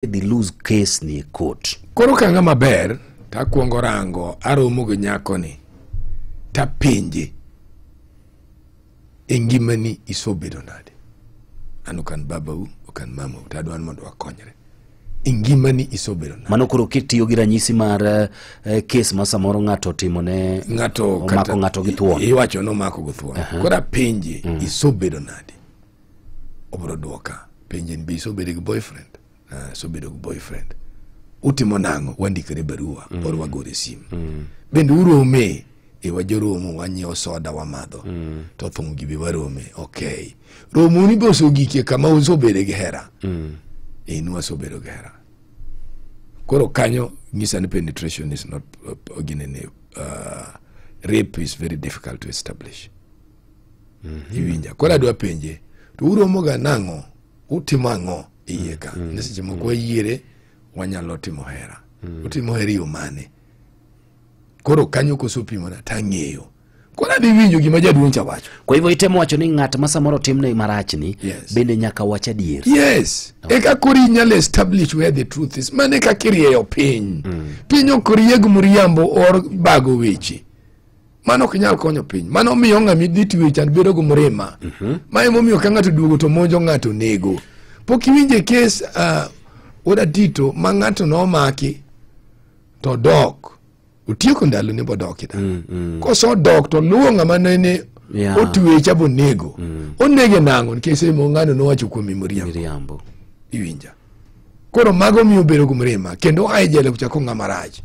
the lose case ni court. Koro kanga maber ta kuongo rango aromo go nyako ni ta pinje engimani isobedo nade. Anu kan babau okan mamau ta dwan mondo akonyre. Engimani isobedo nade. Mano koro kitiyo gi ranyisi mar case ma samoro ngato timone ngato mako ngato gi thuon. Iwacho no mako go thuon. Kora pinje isobedo nade. Obro duoka pinje bi isobedo gi boyfriend. Sobedo gi boyfriend. Utimo nango wandikore barua or wagore simu. Bende urome e wajoromo wanyiewo soda wamadho. To thungu gibi warome. Okay. Romo ni boso gike kama usobedo gi hera. Inua sobedo gi hera. Koro kanyo ngisa ni penetration is not rape is very difficult to establish. Iwinja. Kora dwa penje. To uromo ga nango. Utimo ango iyeka. Nesiche mokwa yiere wanyalo timo hera. Utimo heri umane. Koro kanyo kosopimo na tang'eyo. Kora di winjo gima jaduong' cha wacho. Kwa hivyo itemo wacho ni ng'at ma samoro timne marach ni bende nyaka wacha dier. Yes. Eka kori nyalo establish where the truth is. Mane ka kirieyo piny. Piny okoriego muriambo or bago weche. Mano kinyal konyo piny. Mano miyo ng'ami dhiti wechan bedo go mrema. Mae momiyo ka ng'ato duogo to monjo ng'ato nego. Pokiwinje kes oda tito ma ng'ato no maki to dok. Utieko ndalo ne bodok ida. Koso dok to luwo ng'ama nene otuwecha bo nego. Onege nango nkese mo ng'ano no wacho kuom miriambo. Iwinja. Koro mago miyo bedo go mrema kendo ae jele kuchako ng'ama rach.